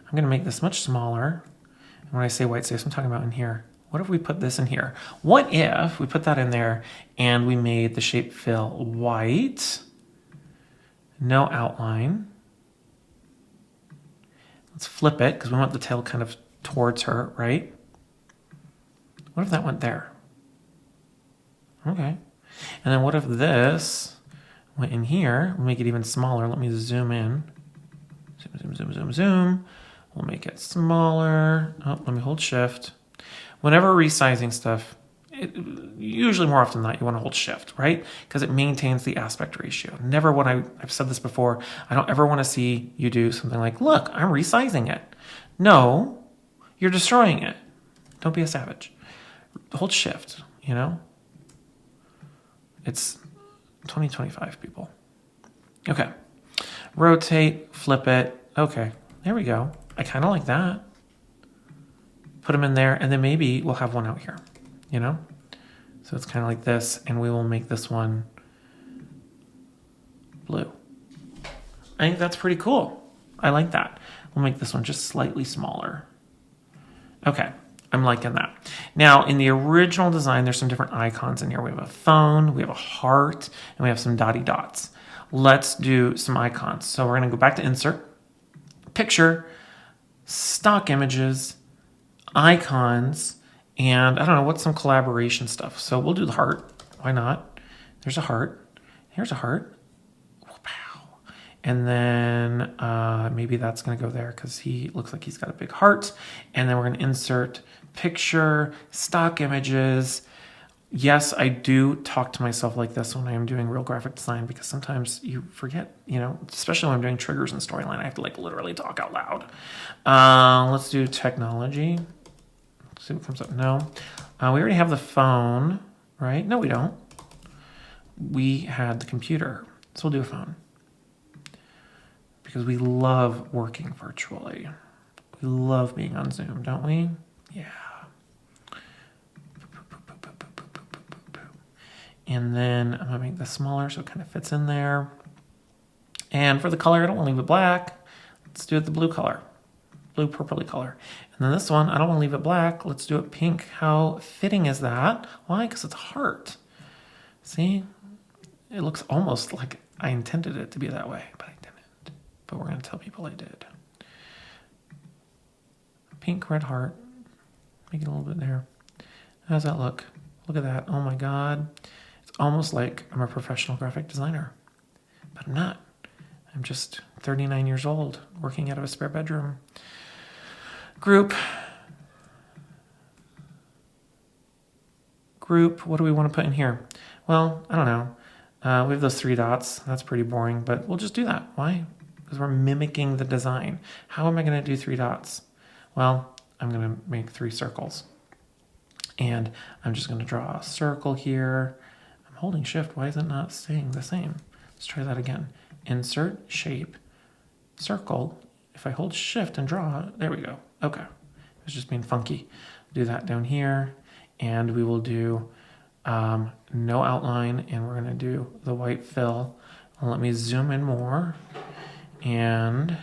I'm going to make this much smaller. And when I say white space, I'm talking about in here. What if we put this in here? What if we put that in there and we made the shape fill white, no outline. Let's flip it because we want the tail kind of towards her, right? What if that went there? Okay. And then what if this went in here? We'll make it even smaller. Let me zoom in. Zoom, zoom, zoom, zoom, zoom. We'll make it smaller. Oh, let me hold shift. Whenever resizing stuff, usually more often than not, you want to hold shift, right? Because it maintains the aspect ratio. Never when I've said this before, I don't ever want to see you do something like, look, I'm resizing it. No, you're destroying it. Don't be a savage. Hold shift, you know? It's 2025, people. Okay. Rotate, flip it. Okay, there we go. I kind of like that. Put them in there, and then maybe we'll have one out here, you know? So it's kind of like this, and we will make this one blue. I think that's pretty cool. I like that. We'll make this one just slightly smaller. Okay, I'm liking that. Now, in the original design, there's some different icons in here. We have a phone, we have a heart, and we have some dotty dots. Let's do some icons. So we're gonna go back to Insert, Picture, Stock Images, Icons, and I don't know, what's some collaboration stuff? So we'll do the heart. Why not? There's a heart. Here's a heart. Wow. And then maybe that's going to go there because he looks like he's got a big heart. And then we're going to insert picture, stock images. Yes, I do talk to myself like this when I am doing real graphic design because sometimes you forget, you know, especially when I'm doing triggers and storyline, I have to like literally talk out loud. Let's do technology. Let's see what comes up. No, we already have the phone, right? No, we don't. We had the computer, so we'll do a phone because we love working virtually. We love being on Zoom, don't we? Yeah. And then I'm gonna make this smaller so it kind of fits in there. And for the color, I don't want to leave it black. Let's do it the blue color, blue purpley color. And then this one, I don't want to leave it black. Let's do it pink. How fitting is that? Why? Because it's a heart. See? It looks almost like I intended it to be that way, but I didn't. But we're going to tell people I did. Pink, red heart. Make it a little bit there. How does that look? Look at that. Oh my God. It's almost like I'm a professional graphic designer, but I'm not. I'm just 39 years old, working out of a spare bedroom. Group. What do we want to put in here? Well, I don't know. We have those 3 dots. That's pretty boring, but we'll just do that. Why? Because we're mimicking the design. How am I going to do 3 dots? Well, I'm going to make 3 circles. And I'm just going to draw a circle here. I'm holding shift. Why is it not staying the same? Let's try that again. Insert, shape, circle. If I hold shift and draw, there we go. Okay. It's just being funky. Do that down here. And we will do no outline, and we're going to do the white fill. Let me zoom in more and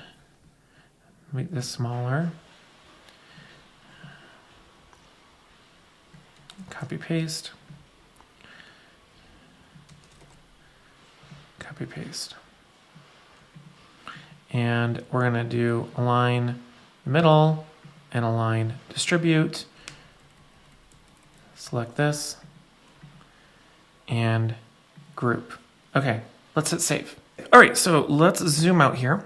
make this smaller. Copy paste. Copy paste. And we're going to do align middle and align distribute. Select this and group. Okay, let's hit save. All right, so let's zoom out here.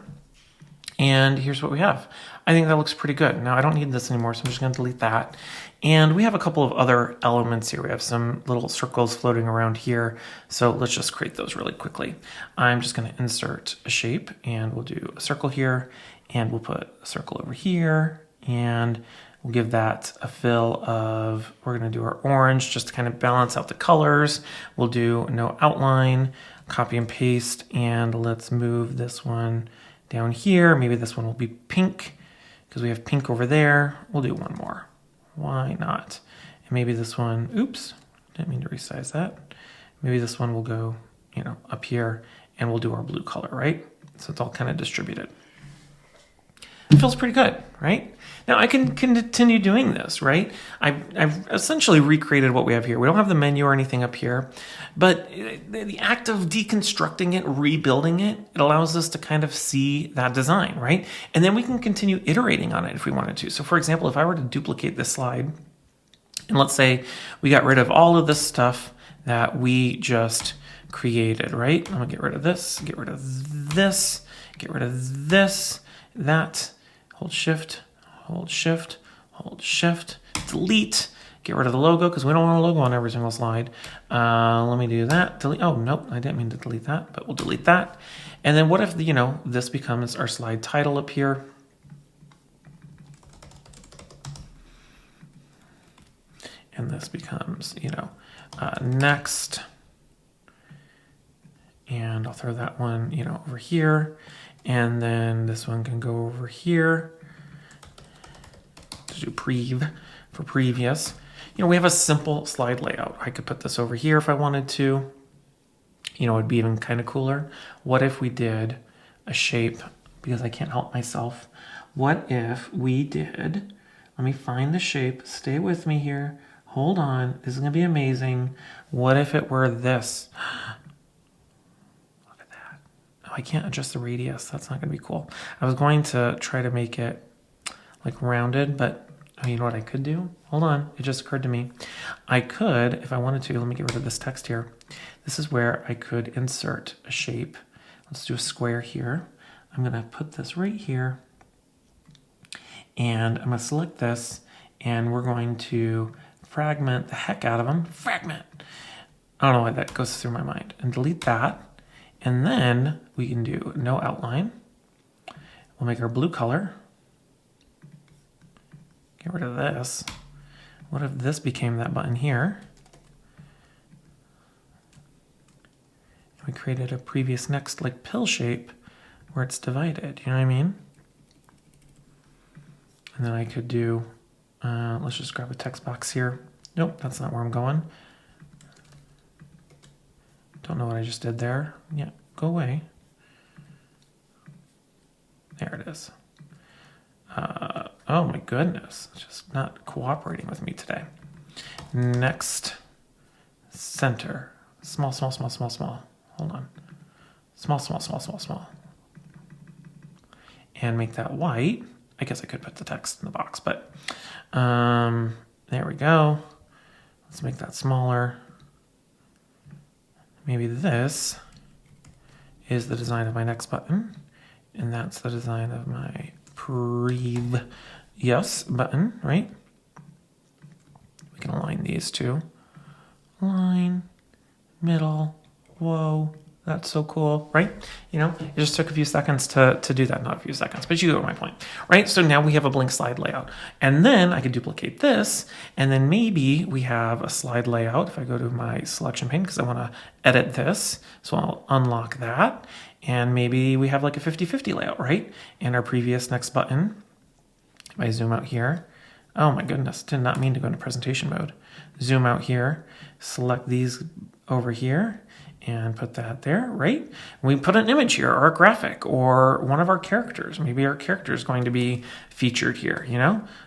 And here's what we have. I think that looks pretty good. Now I don't need this anymore, so I'm just gonna delete that. And we have a couple of other elements here. We have some little circles floating around here. So let's just create those really quickly. I'm just gonna insert a shape and we'll do a circle here and we'll put a circle over here and we'll give that a fill of, we're gonna do our orange just to kind of balance out the colors. We'll do no outline, copy and paste, and let's move this one down here. Maybe this one will be pink because we have pink over there. We'll do one more. Why not? And maybe this one, oops, didn't mean to resize that. Maybe this one will go, you know, up here and we'll do our blue color, right? So it's all kind of distributed. It feels pretty good, right? Now I can continue doing this, right? I've essentially recreated what we have here. We don't have the menu or anything up here, but the act of deconstructing it, rebuilding it, it allows us to kind of see that design, right? And then we can continue iterating on it if we wanted to. So for example, if I were to duplicate this slide, and let's say we got rid of all of this stuff that we just created, right? I'm gonna get rid of this, get rid of this, get rid of this, that, hold shift, hold shift, hold shift, delete, get rid of the logo because we don't want a logo on every single slide. Let me do that, delete, oh, nope, I didn't mean to delete that, but we'll delete that. And then what if, you know, this becomes our slide title up here. And this becomes, you know, next. And I'll throw that one, you know, over here. And then this one can go over here to do prev for previous. we have a simple slide layout. I could put this over here if I wanted to. It'd be even kind of cooler. What if we did a shape, because I can't help myself. What if we did, let me find the shape, stay with me here, hold on, this is gonna be amazing. What if it were this? Look at that. Oh, I can't adjust the radius, that's not gonna be cool. I was going to try to make it like rounded, but you know what I could do? Hold on, it just occurred to me. I could, if I wanted to, let me get rid of this text here. This is where I could insert a shape. Let's do a square here. I'm gonna put this right here, and I'm gonna select this, and we're going to fragment the heck out of them. Fragment! I don't know why that goes through my mind. And delete that, and then we can do no outline. We'll make our blue color. Get rid of this. What if this became that button here? We created a previous next like pill shape where it's divided, you know what I mean? And then I could do, let's just grab a text box here. Nope, that's not where I'm going. Don't know what I just did there. Yeah, go away. There it is. Oh my goodness, it's just not cooperating with me today. Next, center. Small, small, small, small, small. Hold on. Small, small, small, small, small. And make that white. I guess I could put the text in the box, but there we go. Let's make that smaller. Maybe this is the design of my next button, and that's the design of my previous button, right? We can align these two. Line, middle, whoa, that's so cool, right? It just took a few seconds to do that. Not a few seconds, but you get my point, right? So now we have a blank slide layout. And then I could duplicate this, and then maybe we have a slide layout. If I go to my selection pane, because I want to edit this, so I'll unlock that. And maybe we have like a 50-50 layout, right? And our previous next button, if I zoom out here, oh my goodness, did not mean to go into presentation mode. Zoom out here, select these over here, and put that there, right? We put an image here, or a graphic, or one of our characters. Maybe our character is going to be featured here,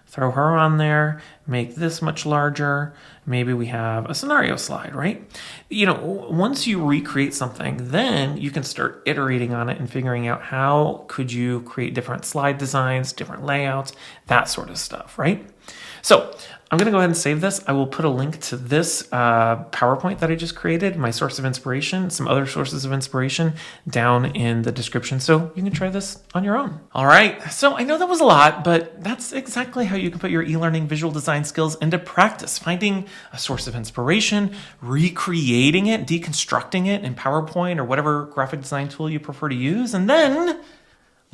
Throw her on there, make this much larger. Maybe we have a scenario slide, right? Once you recreate something, then you can start iterating on it and figuring out how could you create different slide designs, different layouts, that sort of stuff, right? So I'm going to go ahead and save this. I will put a link to this PowerPoint that I just created, my source of inspiration, some other sources of inspiration down in the description. So you can try this on your own. All right. So I know that was a lot, but that's exactly how you can put your e-learning visual design skills into practice. Finding a source of inspiration, recreating it, deconstructing it in PowerPoint or whatever graphic design tool you prefer to use. And then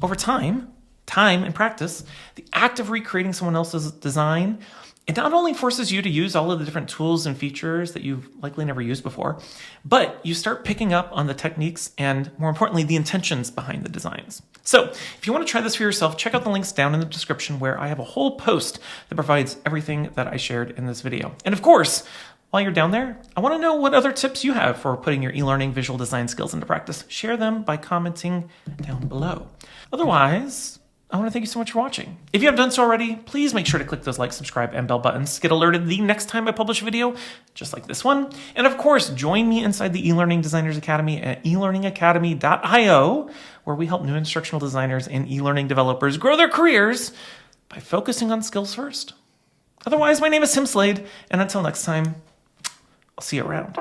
over time and practice, the act of recreating someone else's design, it not only forces you to use all of the different tools and features that you've likely never used before, but you start picking up on the techniques and, more importantly, the intentions behind the designs. So if you want to try this for yourself, check out the links down in the description where I have a whole post that provides everything that I shared in this video. And of course, while you're down there, I want to know what other tips you have for putting your e-learning visual design skills into practice. Share them by commenting down below. Otherwise, I want to thank you so much for watching. If you haven't done so already, please make sure to click those like, subscribe, and bell buttons to get alerted the next time I publish a video just like this one. And of course, join me inside the eLearning Designers Academy at elearningacademy.io, where we help new instructional designers and e-learning developers grow their careers by focusing on skills first. Otherwise, my name is Tim Slade, and until next time, I'll see you around.